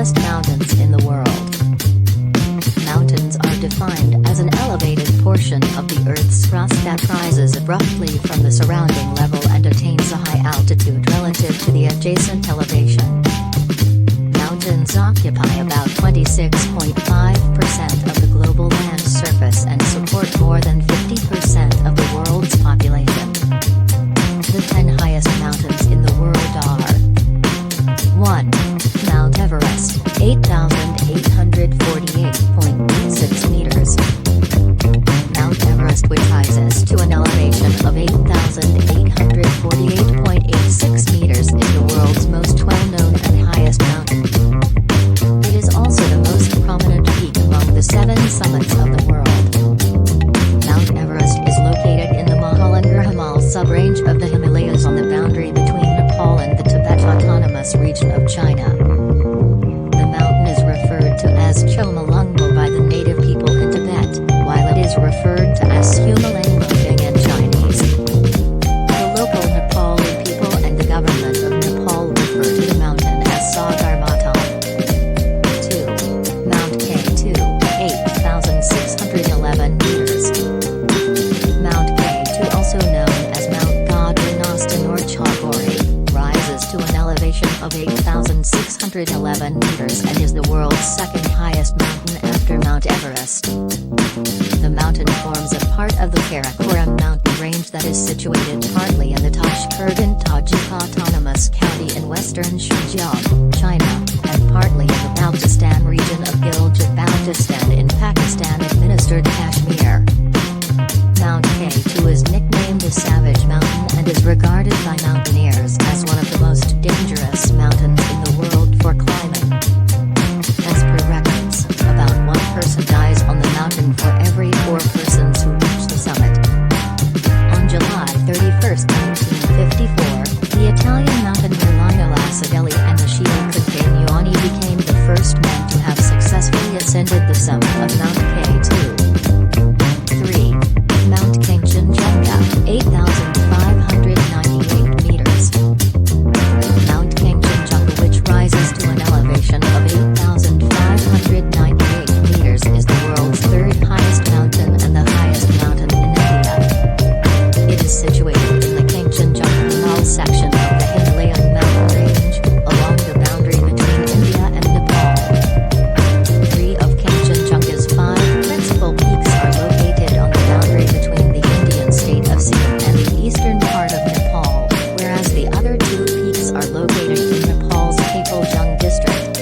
tallest mountains in the world. Mountains are defined as an elevated portion of the Earth's crust that rises abruptly from the surrounding level and attains a high altitude relative to the adjacent elevation. Mountains occupy about 26.5% of the global land surface and support more than 50% of the world's population. The 10 highest mountains in the world are: 1. Mount Everest, 8,848.86 meters. Mount Everest, which rises to an elevation of 8,848.86 meters, is the world's most well-known and highest mountain. It is also the most prominent peak among the 7 summits of the world. Mount Everest is located in the Mahalangur-Himal subrange of the Himalayas on the boundary between Nepal and the Tibet Autonomous Region of China. The mountain is referred to as Chomolungma by the native people in Tibet, while it is referred to as Humalangma in Chinese. The local Nepali people and the government of Nepal refer to the mountain as Sagarmatha. 2. Mount K2, 8,611 meters. Mount K2, also known as Mount Godwanastan or Chagori, rises to an elevation of 8,611 meters and is the world's second highest mountain after Mount Everest. The mountain forms a part of the Karakoram mountain range that is situated partly in the Tashkurgan Tajik Autonomous County in western Xinjiang, China, and partly in the Baltistan region of Gilgit-Baltistan in Pakistan-administered Kashmir. Mount K2 is nicknamed the Savage Mountain and is regarded by mountaineers as one of the most dangerous mountains in the world for climbing. As per records, about 1 person dies on the mountain for every 4 persons who reach the summit. On July 31, 1954, the Italian mountaineer Lionel Acidelli and Achille Campagnoni became the first men to have successfully ascended the summit of Mount K2. 3. Mount Kangchenjunga, 8,598 meters. Mount Kangchenjunga, which rises to an elevation of 8,598 meters, is the world's 3rd highest mountain and the highest mountain in India. It is situated in the Kangchenjunga section of the Himalayan mountain range, along the boundary between India and Nepal. 3 of Kangchenjunga's 5 principal peaks are located on the boundary between the Indian state of Sikkim and the eastern part of Nepal, whereas the other 2 peaks are located in Nepal's Kapolgung district.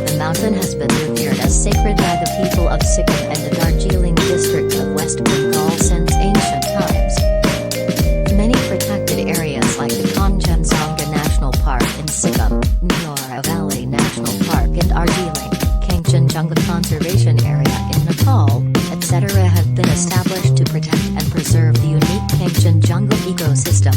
The mountain has been revered as sacred by the people of Sikkim and the Darjeeling district of West Bengal since ancient times. Many protected areas like the Kanchenjunga National Park in Sikkim, Nora Valley National Park in Darjeeling, Kangchenjunga Conservation Area in Nepal, etc. have been established to protect and preserve the unique Kangchenjunga ecosystem.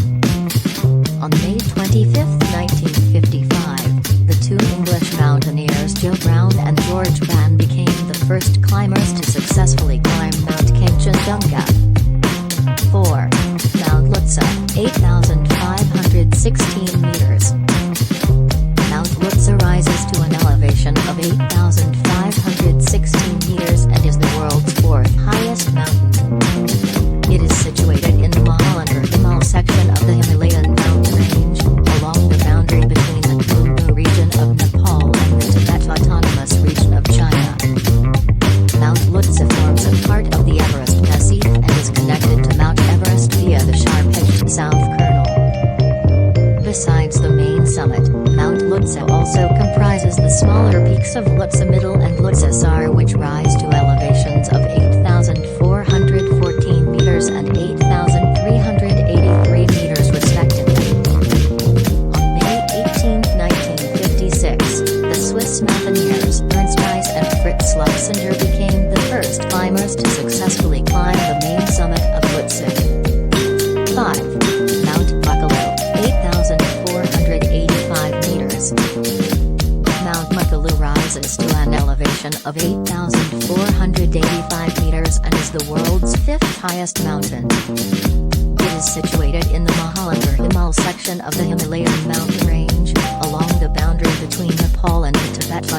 On May 25, 1955, the 2 English mountaineers Joe Brown and George Vann became the first climbers to successfully climb Mount Kangchenjunga. 4. Mount Lhotse, 8,516 meters. Mount Lhotse rises to an elevation of 8,516 meters and is the world's 4th highest mountain. It is situated in the Mahalangur-Himal section of the Himalayan mountain range, along the boundary between the Khumbu region of Nepal and the Tibet Autonomous Region of China. Mount Lhotse forms a part of the Everest Massif and is connected to Mount Everest via the sharp-edged South Kernel. Besides the main summit, Mount Lhotse also comprises the smaller peaks of Lhotse Middle and Lhotse Sar, which rise to elevations of 8,414 meters and 8,383 meters respectively. On May 18, 1956, the Swiss mountaineers Ernst Weiss and Fritz Luxinger became the first climbers to successfully climb the main summit of Lhotse. 5. Mount Makalu, 8,485 meters. Mount Makalu rises to an elevation of 8,485 meters and is the world's 5th highest mountain. It is situated in the Mahalangur-Himal section of the Himalayan mountain range, along the boundary between Nepal and the Tibet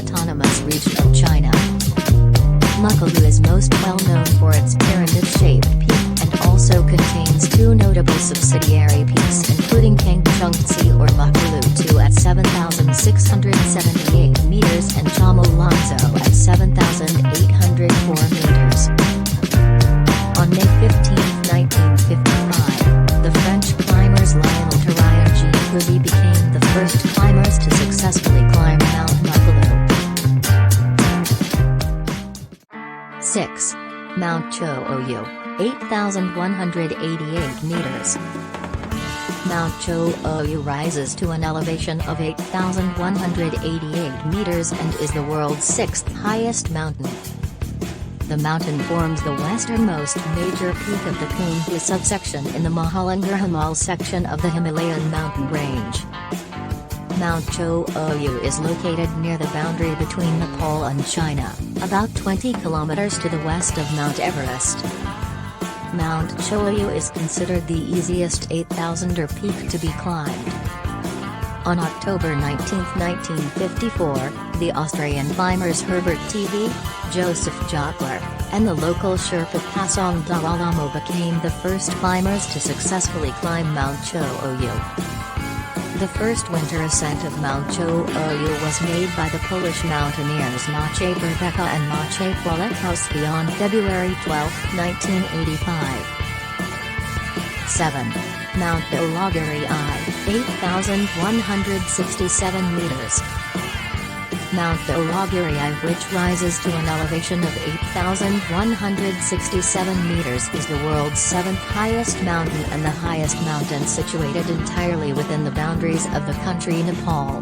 Makalu is most well known for its pyramid-shaped peak and also contains two notable subsidiary peaks including Kangchungtsi or Makalu 2 at 7,678 meters and Chamolanzo at 7,804 meters. On May 15, 1955, the French climbers Lionel Therrien and Jean Courbet became the first climbers to successfully climb Mount Makalu. 6. Mount Cho-Oyu, 8,188 meters. Mount Cho-Oyu rises to an elevation of 8,188 meters and is the world's sixth highest mountain. The mountain forms the westernmost major peak of the Kumbhi subsection in the Mahalangir Himal section of the Himalayan mountain range. Mount Cho-Oyu is located near the boundary between Nepal and China, about 20 kilometers to the west of Mount Everest. Mount Cho-Oyu is considered the easiest 8,000er peak to be climbed. On October 19, 1954, the Austrian climbers Herbert TV, Joseph Jockler, and the local Sherpa Pasong Dalalamo became the first climbers to successfully climb Mount Cho-Oyu. The first winter ascent of Mount Cho-Oyu was made by the Polish mountaineers Maciej Berbeka and Maciej Walekowski on February 12, 1985. 7. Mount Dhaulagiri I, 8,167 meters. Mount Dhaulagiri I, which rises to an elevation of 8,167 meters, is the world's seventh highest mountain and the highest mountain situated entirely within the boundaries of the country Nepal.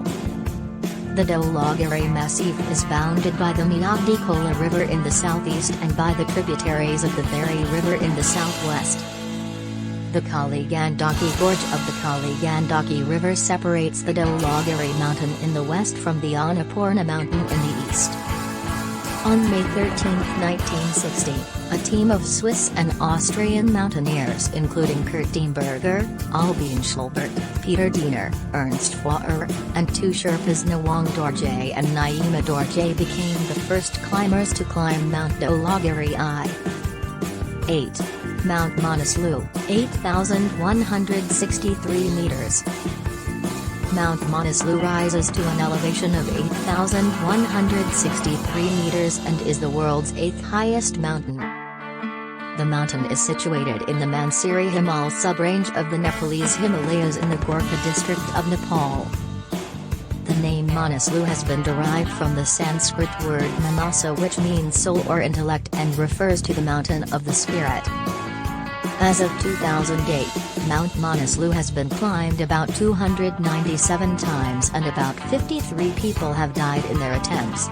The Dhaulagiri Massif is bounded by the Miyagi Kola River in the southeast and by the tributaries of the Bari River in the southwest. The Kali Gandaki Gorge of the Kali Gandaki River separates the Dhaulagiri mountain in the west from the Annapurna mountain in the east. On May 13, 1960, a team of Swiss and Austrian mountaineers including Kurt Diemberger, Albin Schulbert, Peter Diener, Ernst Fauer, and two Sherpas Nawang Dorje and Naima Dorje became the first climbers to climb Mount Dhaulagiri I. 8. Mount Manaslu, 8,163 meters. Mount Manaslu rises to an elevation of 8,163 meters and is the world's eighth highest mountain. The mountain is situated in the Mansiri Himal subrange of the Nepalese Himalayas in the Gorkha district of Nepal. The name Manaslu has been derived from the Sanskrit word manasa, which means soul or intellect and refers to the mountain of the spirit. As of 2008, Mount Manaslu has been climbed about 297 times and about 53 people have died in their attempts.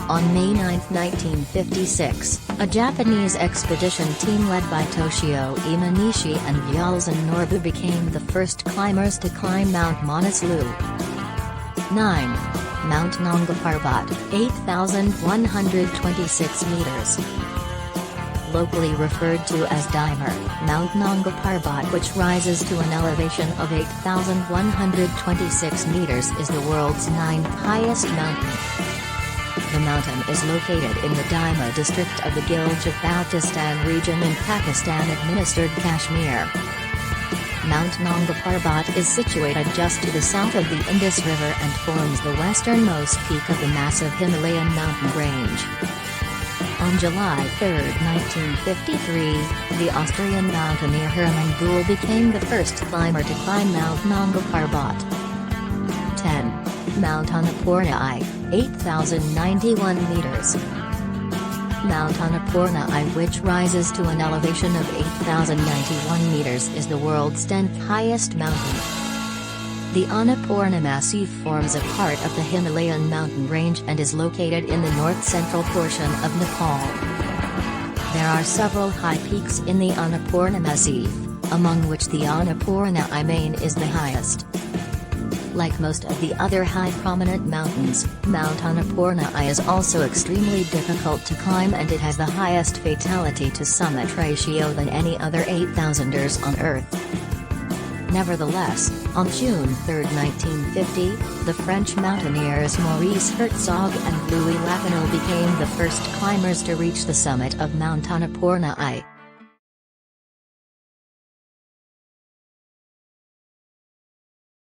On May 9, 1956, a Japanese expedition team led by Toshio Imanishi and Gyaltsen Norbu became the first climbers to climb Mount Manaslu. 9. Mount Nanga Parbat, 8,126 meters. Locally referred to as Dimer, Mount Nanga Parbat, which rises to an elevation of 8,126 meters, is the world's ninth highest mountain. The mountain is located in the Dima district of the Gilgit-Baltistan region in Pakistan-administered Kashmir. Mount Nanga Parbat is situated just to the south of the Indus River and forms the westernmost peak of the massive Himalayan mountain range. On July 3, 1953, the Austrian mountaineer Hermann Buhl became the first climber to climb Mount Nanga Parbat. 10. Mount Annapurna I, 8,091 meters. Mount Annapurna I, which rises to an elevation of 8,091 meters, is the world's 10th highest mountain. The Annapurna Massif forms a part of the Himalayan mountain range and is located in the north-central portion of Nepal. There are several high peaks in the Annapurna Massif, among which the Annapurna I main is the highest. Like most of the other high prominent mountains, Mount Annapurna I is also extremely difficult to climb and it has the highest fatality to summit ratio than any other 8,000ers on Earth. Nevertheless, on June 3, 1950, the French mountaineers Maurice Herzog and Louis Lachenal became the first climbers to reach the summit of Mount Annapurna I.